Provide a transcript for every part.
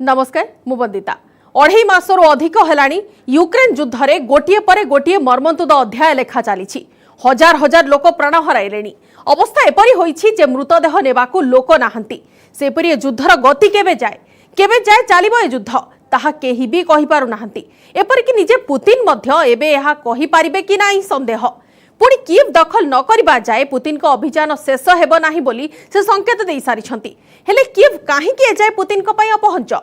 नमस्कार मु वंदिता। 2.5 मासरू अधिक हेलाणी यूक्रेन युद्ध रे गोटिए परे गोटिए मर्मन्तुद अध्याय लेखा चली। हजार हजार लोक प्राण हराइलेनी। अवस्था एपरी होईछि जे मृतदेह नेबाकू लोक नाहंती। सेपरी युद्धर गति केबे जाय चलिबो ए युद्ध ताहा केही भी कहि पारु नाहंती। एपरि कि निजे पुतिन मध्य एबे एहा कहि पारिबे कि नाही संदेह। पुणी कीव दखल न करिबा जाए पुतिन को अभियान शेष हेबो नाही बोली से संकेत देई सारिछंती। हेले कीव काहेकि ए जाए पुतिन को पई अपहंच?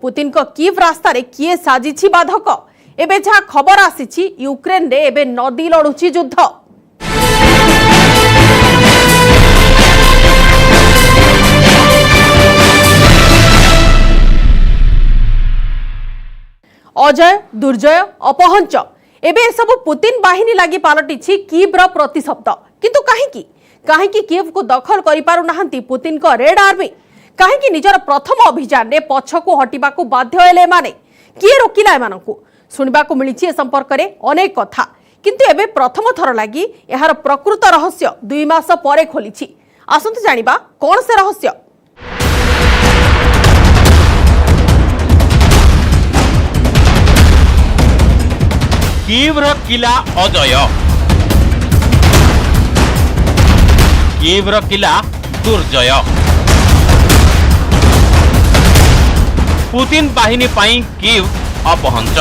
पुतिन को कीव रास्ता रे किए साजिछि बाधक? एबे जहा खबर आसीछि यूक्रेन रे एबे नदी लड़ुछि युद्ध। अजय दुर्जय अपहंच एबे सब पुतिन बाहिनी लागि पालटिछि कीव्र प्रतिशब्द। किंतु काहेकि कीव को दखल करि पारु नाहंती पुतिन को रेड आर्मी? काहेकि निजर प्रथम अभियान रे पछकु हटिबाकू बाध्य हेले माने? किए रोकिला एमानकू? सुनिबाकू मिलिछि ए संपर्क रे अनेक कथा। किंतु एबे प्रथम थर लागि एहार प्रकृत रहस्य 2 मास परे खोलिछि। आसंतु जानिबा कोन से रहस्य। कीव्र किला अजय, कीव्र किला दुर्जय। पुतिन बाहिनी पाई कीव अपहंच।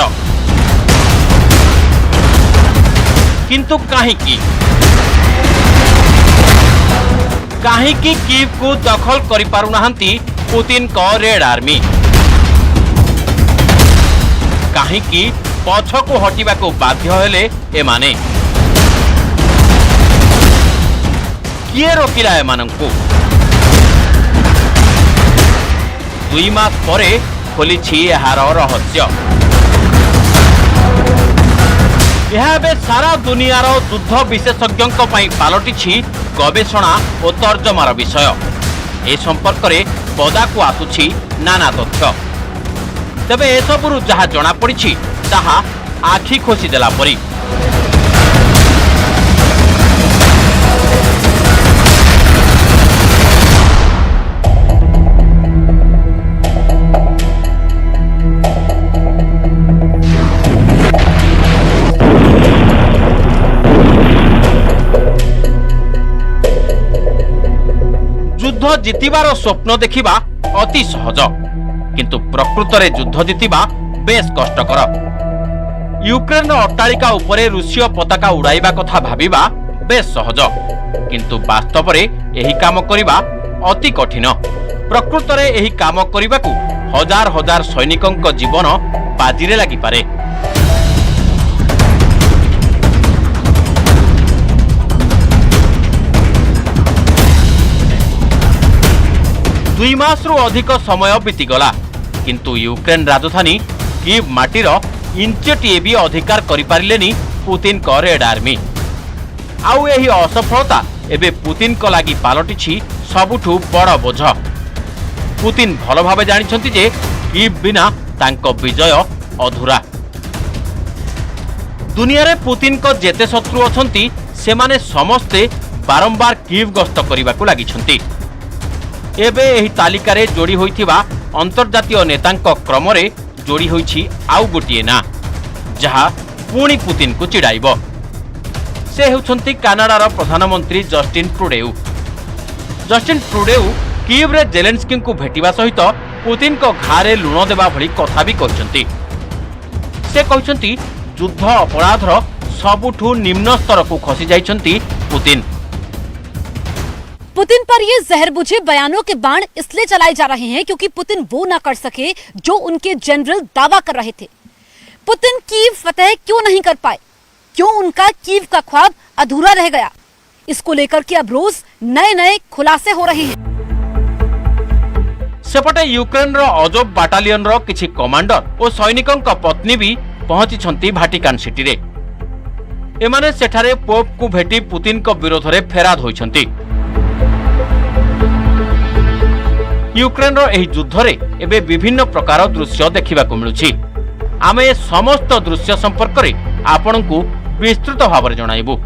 किंतु काहेकि कीव को दखल करि पारु नाहंती पुतिन को रेड आर्मी? काहेकि पछकु हटिबाकू बाध्य हेले एमाने? किए रोकिला एमानंकू? 2 मास परे खोलिछि एहार रहस्य। यह बे सारा दुनियार युद्ध विशेषज्ञों पई पालटिछि गवेषणा और तर्जमार विषय। ए संपर्क रे पदाकू आसुछि नाना तथ्य। तबे एसबुरु जहा जना पड़िछि ताहा आखि खोसी देला परी। युद्ध जितिबार स्वप्न देखिबा अति सहज, किंतु प्रकृत रे युद्ध जितिबा बेस कष्टकर। यूक्रेन अट्टालिका उपरे रूसीय पताका उड़ाइबा कथा भाबिबा बेस सहज, किंतु वास्तव रे एही काम करिबा अति कठिन। प्रकृत रे एही काम करिबाकू हजार हजार सैनिकंक जीवन बाजीरे लागि पारे। दुई मासरू अधिक समय बीतीगला, किंतु यूक्रेन राजधानी कीव माटीर इंचटीए भी अधिकार करि पारिलेनी पुतिन को रेड आर्मी। आउ एही असफलता एबे पुतिन को लागि पालटिछि सबुठु बड़ बोझ। पुतिन भल भाबे जानिछंती जे कीव बिना तांको विजय अधूरा। दुनिया रे पुतिन को जेते शत्रु अछंती सेमाने समस्ते बारंबार कीव गस्त करिबाकू लागिछंती। एबे एही तालिका रे जोड़ी होइथिबा अंतर्जातीय नेतांक क्रम रे जोड़ी होइछि आउ गोटिए ना जहा पुणी पुतिन को चिड़ाइबो। से हेउछंती कानाडार प्रधानमंत्री जस्टिन ट्रुडेउ। जस्टिन ट्रुडेउ कीव रे जेलेंस्की को भेटिबा सहित पुतिन को घारे लुण देबा भली कथा भी कहिसंती। से कहिसंती युद्ध अपराधर सबुठु निम्न स्तर को खसी जाइछंती पुतिन। पुतिन पर ये जहरबुझे बयानों के बाण इसलिए चलाए जा रहे हैं क्योंकि पुतिन वो ना कर सके जो उनके जनरल दावा कर रहे थे। पुतिन कीव फतह क्यों नहीं कर पाए? क्यों उनका कीव का ख्वाब अधूरा रह गया? इसको लेकर के अब रोज नए नए खुलासे हो रहे हैं। सेपटे यूक्रेन रो अजोब बाटालियन रो किछि कमांडर और सैनिकों का पत्नी भी पहुंची छंती भाटिकान सिटी रे। एमाने सेठारे पोप को भेटी पुतिन को विरोध रे फेराद होइछंती। यूक्रेन रो एही युद्ध रे एबे विभिन्न प्रकार दृश्य देखिबा को मिलुछि। आमे समस्त दृश्य संपर्क रे आपनकू विस्तृत भाव जणाइबू।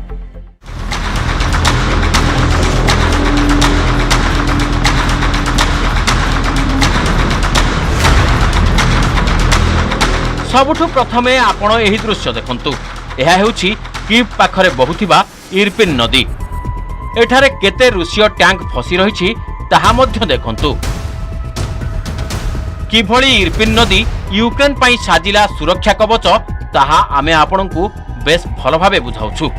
सबुठु प्रथमे आपण एही दृश्य देखंतु। यह हेउछि कीव पाखरे बहुथिबा इरपिन नदी। एठारे केते रूसीय टैंक फसी रहिछि ताहा मध्य देखंतु। किभଳି इरपिन नदी यूक्रेन पई साजिला सुरक्षा कवच ताहा आमे आपणकु बेस भल भाबे बुझाउछु।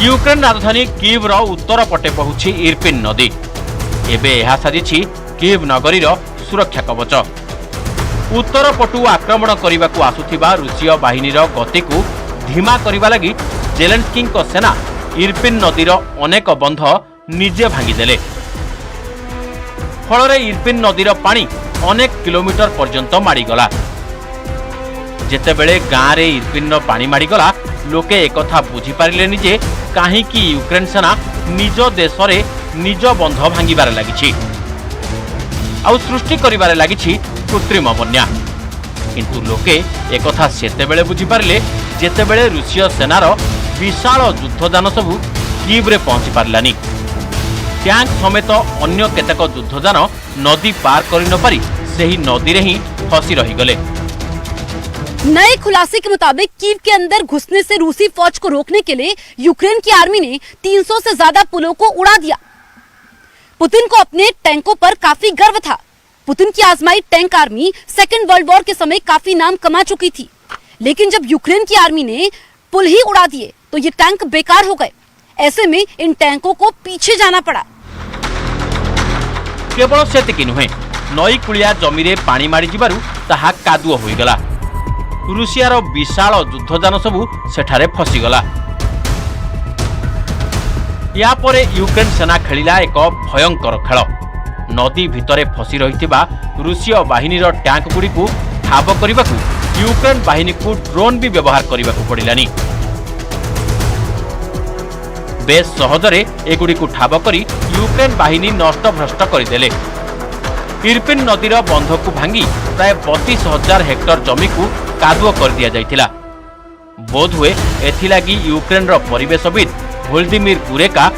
यूक्रेन राजधानी कीव रो उत्तर पटे पहुछि इरपिन नदी। एबे एहा साजिछि कीव नगरीर सुरक्षा कवच। उत्तर पटु आक्रमण करने आसुथिबा रूसीय बाहिनीर गति को धीमा करने लगी जेलेन्स्की सेना इरपिन नदीर अनेक बंध निजे भांगीदेले। फल इरपिन नदीर पानी अनेक किलोमीटर पर्यंत माड़ीगला। जेतेबेले गाँव में इरपिन पानी माड़ीगला लोके एकथा बुझीपारे जे कहीं यूक्रेन सेना निज देश में निज बंध भांगिबार लागिछि आउ सृष्टि करिबारे लागिछि कृत्रिम बन्या। किंतु लोके एकथा सेतेबेले बुझीपारे जेतेबेले रूसीय सेनार विशाल युद्धजान सबू कीव रे पहुंची पारलानी। टैंक समेत अन्य केतेक युद्धजान नदी पार करि न पारि सेही नदी रे ही फसी रही गले। नए खुलासे के मुताबिक कीव के अंदर घुसने से रूसी फौज को रोकने के लिए यूक्रेन की आर्मी ने 300 से ज्यादा पुलों को उड़ा दिया। पुतिन को अपने टैंकों पर काफी गर्व था। पुतिन की आजमाई tank army second world war के समय काफी नाम कमा चुकी थी, लेकिन जब यूक्रेन की आर्मी ने पुल ही उड़ा दिए तो ये टैंक बेकार हो गए। ऐसे में इन टैंकों को पीछे जाना पड़ा। केवल सेतिकी नुहे, नई कुलिया जमी रे पानी माड़ी जिबारु ताहा कादुओ होईगला। रूसियार विशाल युद्धजान सबू सेठारे फसीगला। या परे यूक्रेन सेना खेलिला एक भयंकर खेल। नदी भितरे फसी रहिथिबा रूसीय बाहिनीर टैंक गुड़िकु ठाब करिबाकु यूक्रेन बाहिनी को ड्रोन भी व्यवहार करिबाकु पड़िलानी। बेस सहजरे एगुड़िकु ठाब करी यूक्रेन बाहिनी नष्ट भ्रष्ट करदेले। इरपिन नदीर बंधकु भांगी प्राय 32,000 हेक्टर जमी को कादुओ कर दिया जाइथिला। बोधहुए एथिलागी यूक्रेन परिवेशविद व्लादिमीर कुरेका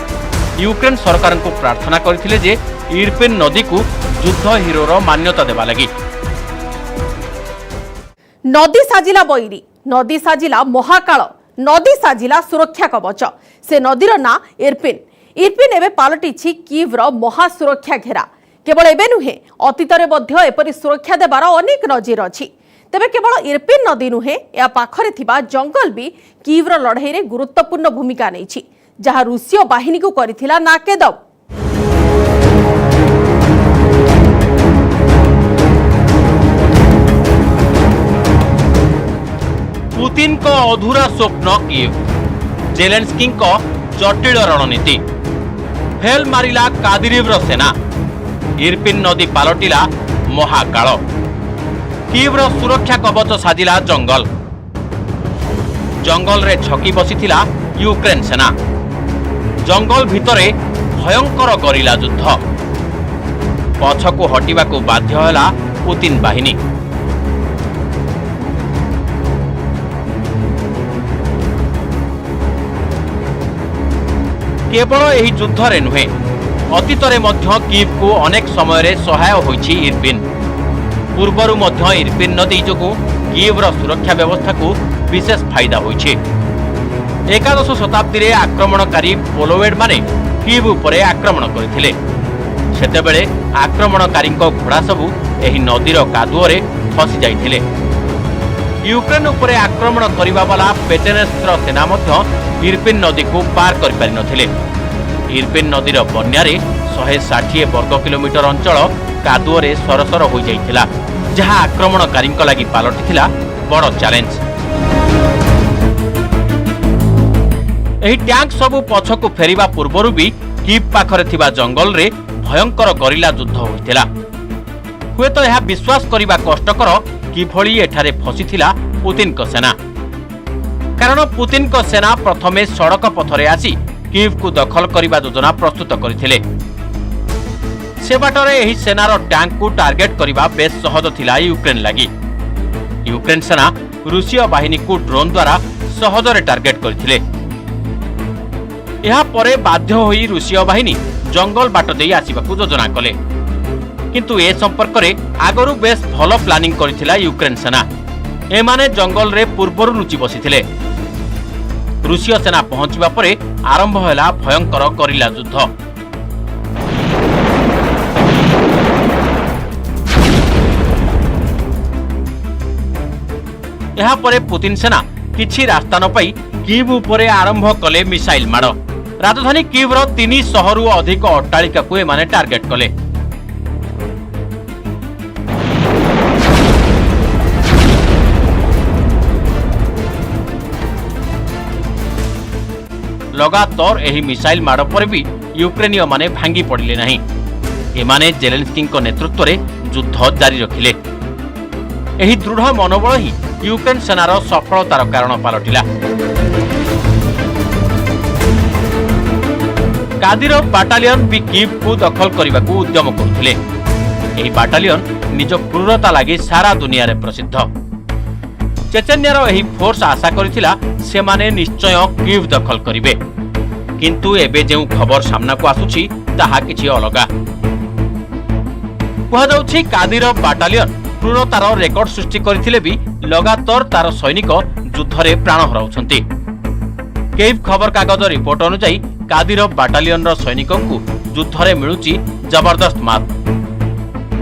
यूक्रेन सरकार को प्रार्थना करथिले जे इरपिन नदी को युद्ध हिरोर मान्यता देवा लगी। नदी साजिला बैरी, नदी साजिला महाकाल, नदी साजिला सुरक्षा कवच। से नदीर ना इरपिन। इरपिन एवं पालटिछि कीव्र महासुरक्षा घेरा। केवल एबे नुहे, अतीतरे मध्य एपरि सुरक्षा देवार अनेक नजीर अछि। तेबे केवल इरपिन नदी नुहे, या पाखरे थिबा जंगल भी कीव्र लड़ाई रे गुरुत्वपूर्ण भूमिका नेछि, जहाँ रूसीय बाहिनी को करिथिला नाकेदम। पुतिन को अधूरा स्वप्न कीव, जेलेन्स्की को जटिल रणनीति, फेल मारिला कादिरोव्र सेना, इरपिन नदी पालटिला महाकाल, कीव्र सुरक्षा कवच साजिला जंगल। जंगल रे छकी बसिथिला यूक्रेन सेना। जंगल भितरे भयंकर गरिला युद्ध। पछकु हटिबाकु बाध्य होला पुतिन बाहिनी। केवल एही युद्धरे नुहे, अतीतरे मध्य कीव को अनेक समय रे सहाय होइछि इरपिन। पूर्वरु मध्य इरपिन नदी जोगु कीव्र सुरक्षा व्यवस्था को विशेष फायदा होइछि। एकादश शताब्दी रे आक्रमणकारी पोलोवेड माने कीव उपरे आक्रमण करथिले। सेतेबेले आक्रमणकारी घोड़ा सबू एही नदीर कादुओरे फसी जाइथिले। यूक्रेन उपरे आक्रमण करिबा वाला पेटेनेस्र सेना मध्य इरपिन नदी को पार करि पारि नथिले। इरपिन नदीर बन्यारे 160 वर्ग किलोमीटर अंचल कादुओरे सरसर हो जाइथिला, जहाँ आक्रमणकारी लागि पालटिथिला बड़ चैलेंज। एही टैंक सबू पछकु फेरिबा पूर्वरु भी कीव पाखरे थिबा जंगल रे भयंकर गरिला युद्ध होइथिला। हुए तो यह विश्वास करिबा कष्टकर किभଳି एठारे फसिथिला पुतिन को सेना। कारण पुतिन को सेना प्रथमे सड़क पथरे आसी कीव को दखल करिबा योजना प्रस्तुत करथिले। से बाटरे एही सेनार टैंक को टार्गेट करिबा बेस सहज थिला यूक्रेन लागि। यूक्रेन सेना रूसीय बाहिनी को ड्रोन द्वारा सहजरे टार्गेट करथिले। यहा परे बाध्य होई रूसीय बाहिनी जंगल बाट देई आसीबाकू योजना कले। किंतु ए संपर्क रे आगरु बेस भल प्लानिंग करथिला यूक्रेन सेना। एमाने जंगल रे पूर्वरु लुचि बसिथिले। रूसीय सेना पहुंचवा परे आरंभ होला भयंकर गरिला युद्ध। यहाँ परे पुतिन सेना किछि रास्ता न पाई कीव उपरे आरंभ कले मिसाइल माड़। राजधानी कीव रो 300 रु अधिक अट्टालिका को एमाने टार्गेट कले। लगातार एही मिसाइल माड़ पर भी यूक्रेनीय माने भांगी पड़िले नहीं। एमाने जेलेंस्की को नेतृत्व रे युद्ध जारी रखिले। एही दृढ़ मनोबल ही यूक्रेन सेनार सफलतार कारण पलटिला। कादिरोव बाटालियन भी कीव को दखल करने को उद्यम करुथिले। एही बाटालियन निज क्रूरता लगी सारा दुनिया रे प्रसिद्ध। चेचेन्यार एही फोर्स आशा करिथिला सेमाने निश्चय कीव दखल करिवे, किंतु एबे जेउ खबर सामना को आसुछि ताहा किछि अलगा। कहा जाउछि कादिरोव बाटालियन क्रूरतार रेकर्ड सृष्टि करथिले भी लगातार तार सैनिक युद्ध रे प्राण हराउछंती। केव खबर कागज रिपोर्ट अनुसार कादिरोव बाटालियन रो सैनिकों को युद्ध रे मिलुछि जबरदस्त मात,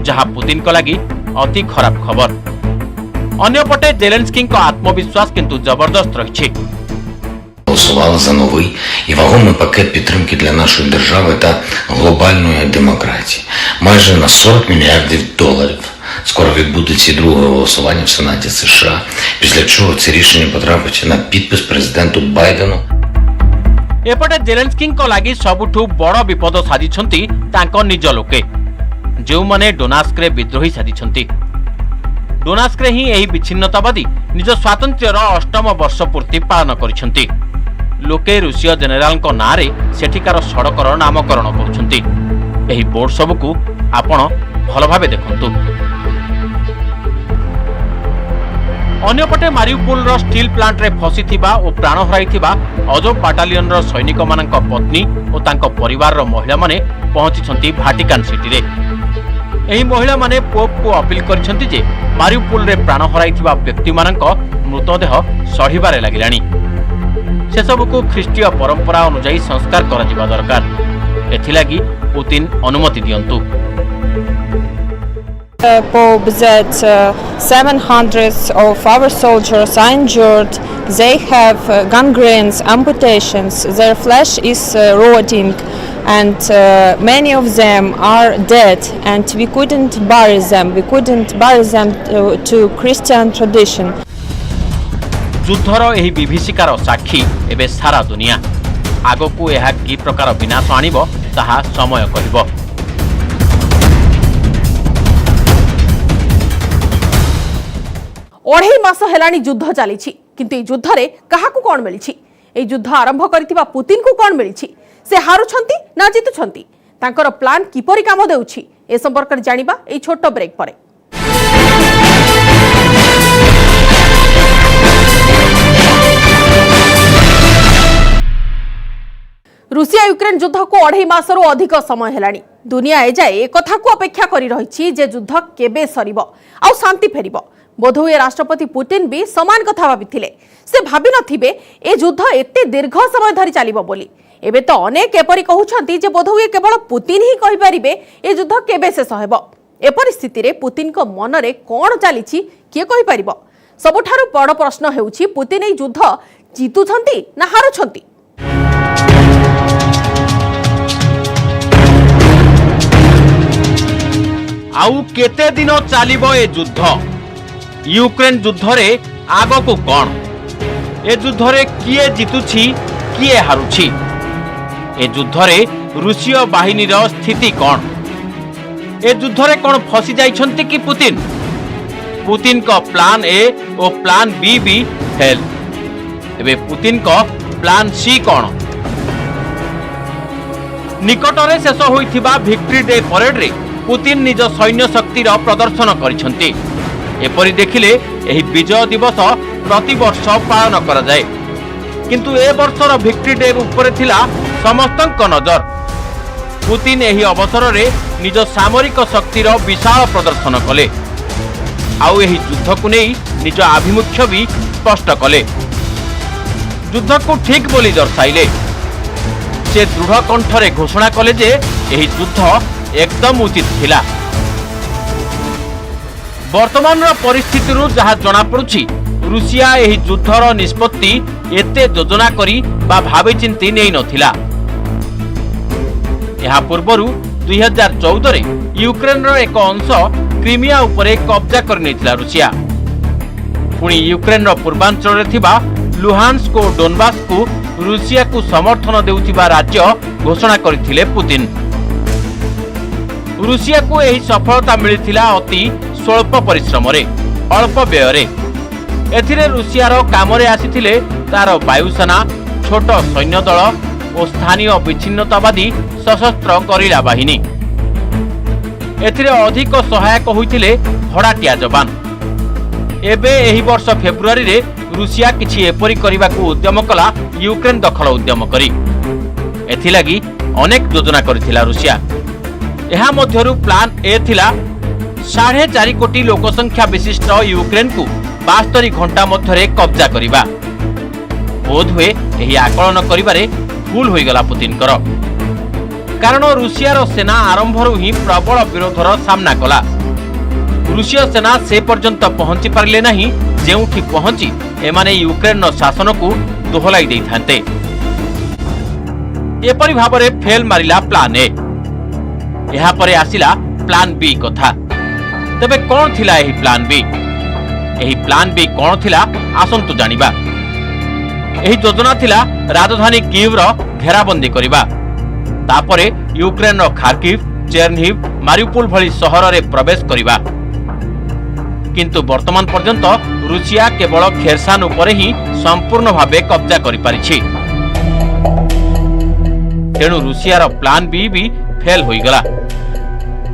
जहां पुतिन को लगी अति खराब खबर। अन्यपटे जेलेंस्की को आत्मविश्वास किंतु जबरदस्त रहिछि। Голосувала за новий і вагомий пакет підтримки для нашої держави та глобальної демократії. Майже на $40 мільярдів. Скоро відбудеться друге голосування в Сенаті США, після чого це рішення потрапить на підпис президенту Байдену. एपटे जेलेंस्की लगी सबुठु बड़ विपद साजिछंती तांको निज लोके, जो माने डोनास्क रे विद्रोही साजिछंती। डोनास्क रे ही एही विच्छिन्नतावादी निज स्वातंत्र्यर 8म वर्ष पूर्ति पालन करिछंती। लोके रूसीय जेनेराल को नारे सेठिकार सड़कर नामकरण करुछंती। एही बोर्ड सबकु आपण भल भाबे देखंतु। अन्यपटे मारिउपोल स्टील प्लांट रे फसी थिबा और प्राण हराई थिबा अजोव बाटालियन रो सैनिक मानक पत्नी और तांको परिवार रो महिला माने पहुंची भाटिकान सिटी रे। एही महिला माने पोप को अपील करछंती जे मारिउपोल रे प्राण हराई थिबा व्यक्ति मानक मृतदेह सढ़िबारे लागिलानी। से सबको ख्रीष्टीय परंपरा अनुसार संस्कार करा जिबा दरकार। एथिलागी पुतिन अनुमति दियंतु। Pope that 700 of our soldiers are injured. They have gangrenes, amputations. Their flesh is rotting, and many of them are dead. And we couldn't bury them. We couldn't bury them to Christian tradition. युद्धर एही विभीषिकार साक्षी एबे सारा दुनिया। आगकू एहा कि प्रकार विनाश आनिबो ताहा समय कहिबो। अढ़ाई मास हेलानी युद्ध चली, किंतु युद्ध रे काहाकू कोन मिलिछि? ए युद्ध आरंभ करथिबा पुतिन को कोन मिलिछि? से हारुछंती ना जितुछंती? तांकर प्लान किपरि काम देउछि? ए संपर्क रे जानिबा ए छोटो ब्रेक परे। रूसिया यूक्रेन युद्ध को अढ़ाई मासरू अधिक समय हेलानी। दुनिया एजाए एक कथा को अपेक्षा करी रहिछि जे युद्ध केबे सरिबो आ शांति फेरिबो। बोधहुए राष्ट्रपति पुतिन भी समान कथा भाबिथिले। से भाबि नथिबे ए युद्ध एते दीर्घ समय धरि चलिबो बोली। एबे तो अनेक एपरि कहउछंती जे बोधहुए केवल पुतिन ही कहि परिबे ए युद्ध केबे शेष हेबो। ए परिस्थिति रे पुतिन को मन रे कोन चलिछि के कहि परिबो? सबुठारु बड़ प्रश्न हेउछि पुतिन ए युद्ध जितुछंती ना हारुछंती? आउ केते दिन चलिबो ए युद्ध? यूक्रेन युद्ध रे आगकू कोन? ए युद्ध रे किए जितुछि किए हारुछि? ए युद्ध रे रूसीय बाहिनी रो स्थिति कोन? ए युद्ध रे कोन फसी जाइछंती कि पुतिन? पुतिन को प्लान ए और प्लान बी भी फेल। एबे पुतिन को प्लान सी कोन? निकटरे शेष होइथिबा विक्ट्री डे परेड रे पुतिन निज सैन्य शक्तिर प्रदर्शन करिछंती। एपरि देखिले एही विजय दिवस प्रति वर्ष पालन करा जाए, किंतु ए वर्षर विक्ट्री डे उपरे थिला समस्तक नजर। पुतिन एही अवसर में निज सामरिक शक्तिर विशाल प्रदर्शन कले आउ एही युद्ध को नहीं निज आभिमुख्य भी स्पष्ट कले। युद्ध को ठीक बोली दर्शाइले से दृढ़ कंठरे घोषणा कले जे एही युद्ध एकदम उचित थिला। वर्तमान परिस्थिति जहाँ जना पड़ुछि रुषिया एही युद्धर निष्पत्ति एते योजना करी बा भाबी चिंती नै नथिला। यहा पूर्वरु 2014 रे यूक्रेन रो एक अंश क्रीमिया उपरे कब्जा कर नेथिला रुषिया। पुणी यूक्रेन रो पूर्वांचल रे थिबा लुहान्स्क और डोनबास को रुषिया को समर्थन देउथिबा राज्य घोषणा करथिले पुतिन। रुषिया को एही सफलता मिलिथिला अति स्वल्प परिश्रम रे अल्प व्यय रे। एथिरे रुषियार कामरे आसीथिले तार वायुसेना, छोट सैन्य दल और स्थानीय विच्छिन्नतावादी सशस्त्र गरिला बाहिनी। एथिरे अधिक सहायक होइथिले भड़ाटिया जवान। एबे एही वर्ष फेब्रुआरी रे रुषिया किछि एपरि करिबाकू उद्यम कला यूक्रेन दखल उद्यम करी। एथिलागी अनेक योजना करिथिला रुषिया। एहा मध्यरु प्लान ए थिला 4.5 कोटी लोकसंख्या विशिष्ट यूक्रेन को 72 घंटा मध्यरे कब्जा करिबा। बोध हुए एही आकलन करिबारे भूल होइगला पुतिन कर। कारण रुषियार सेना आरंभरू ही प्रबल विरोधर सामना कला। रुषीय सेना से पर्यंत पहुंची पारिले नहीं जेउठी पहुंची एमाने यूक्रेन शासन को दोहलाई देई थांते। एपरि भाबरे फेल मारिला प्लान ए। एहा परे आसिला प्लान बी कथा। तबे कोन थिला एही प्लान बी? एही प्लान बी कोन थिला आसंतु जानिबा। एही योजना थिला राजधानी कीव रो घेराबंदी करिबा। तापरे यूक्रेन रो खार्किव, चेर्निहिव, मारिउपोल भली सहर रे प्रवेश करिबा। किंतु वर्तमान पर्यंत रुषिया केवल खेरसान उपरे ही संपूर्ण भावे कब्जा करि पारिछि। तेणु रुषियार प्लान बी भी फेल होई गला।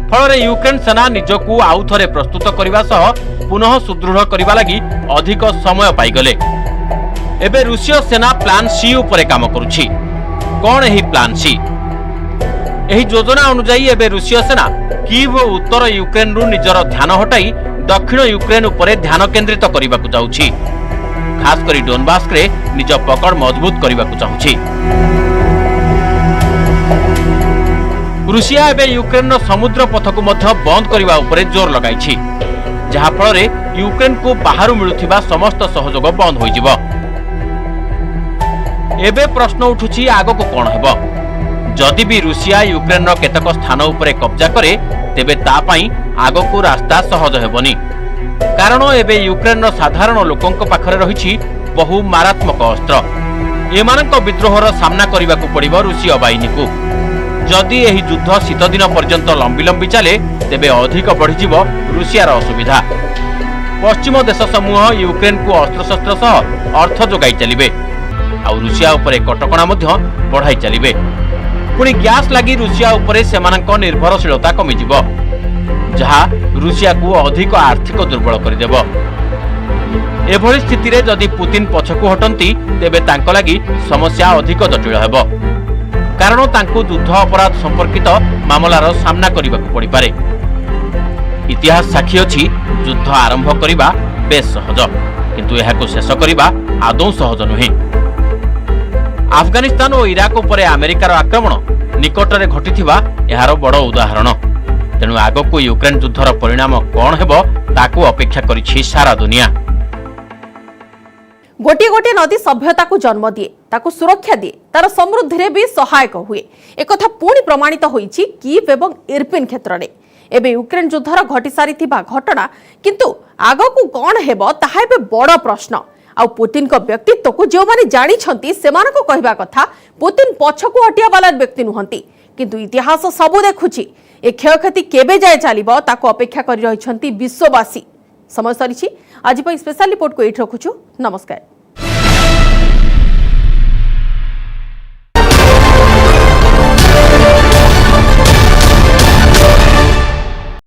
फल यूक्रेन सेना निजकू आउ थरे प्रस्तुत करने सह पुनः सुदृढ़ करने लगी अधिक समय पाईगले। एबे रूसीय सेना प्लान सी उपरे काम करुछि। कौन एही प्लान सी? एही योजना अनुसार एबे रूसीय सेना कीव और उत्तर यूक्रेन रु निजर ध्यान हटाई दक्षिण यूक्रेन उपरे ध्यान केंद्रित करने को जाउछि। खास करी डोनबास रे निज पकड़ मजबूत करने को चाहुछि। रूसिया एबे यूक्रेन समुद्र पथ को मध्य बंद करने उपरे जोर लगाई, जहा फल यूक्रेन को बाहर मिलुथिबा समस्त सहयोग बंद हो जिवो। एबे प्रश्न उठुछि आगो को कोन हेबो? जदि भी रूसिया यूक्रेन केतक स्थान उपरे कब्जा करे तेबे ता पई आगो को रास्ता सहज हेबनी। कारण एबे यूक्रेन साधारण लोकंक पाखरे रहिछि बहु मारात्मक अस्त्र। एमानक विद्रोहर सामना करने को पड़िबो रूसीय बाहिनी को। जदि एही युद्ध शीत दिन पर्यंत लंबी लंबी चले तेबे अधिक बढ़िजिवो रूसियार असुविधा। पश्चिम देश समूह यूक्रेन को अस्त्रशस्त्र सह अर्थ जोगाई चलिबे आ रूसिया उपरे कटकणा मध्य बढ़ाई चलिबे। पुणी गैस लगी रूसिया उपरे सेमानक निर्भरशीलता कमिजिवो, जहा रूसिया को अधिक आर्थिक दुर्बल करदेबो। एभली स्थिति रे जदि पुतिन पछकु हटंती तेबे तांको लागि समस्या अधिक जटिल हेबो। कारण तांको युद्ध अपराध संपर्कित मामलार सामना करने को पड़ पारे। इतिहास साक्षी अछि युद्ध आरंभ करिबा बेस सहज, किंतु एहाको शेष करिबा आदौ सहज नुहे। अफगानिस्तान और इराक उपरे अमेरिकार आक्रमण निकटरे घटिथिबा एहार बड़ उदाहरण। तेणु आगको यूक्रेन युद्धर परिणाम कौन हेबो ताकू अपेक्षा करिछि सारा दुनिया। गोटे गोटे नदी सभ्यता को जन्म दिए, ताकू सुरक्षा दिए, तार समृद्धि रे भी सहायक हुए। एक कथा पुणी प्रमाणित होईछि कीव एवं इरपिन क्षेत्र में। एबे यूक्रेन युद्धर घटी सारिथिबा घटना किंतु आगकू कौन हेबो ताहा एबे बड़ प्रश्न। आ पुतिन को व्यक्तित्व को जो माने जानी छंती सेमान को कहबा कथा पुतिन पछकू हटिया वाला व्यक्ति नुहंती, किंतु इतिहास सबु देखुछि। ए क्षयक्षति केबे जाय चलिबो ताको अपेक्षा करि रहिछंती विश्ववासी। समय सरिछि। आज पई स्पेशल रिपोर्ट को एठ रखुछु। नमस्कार।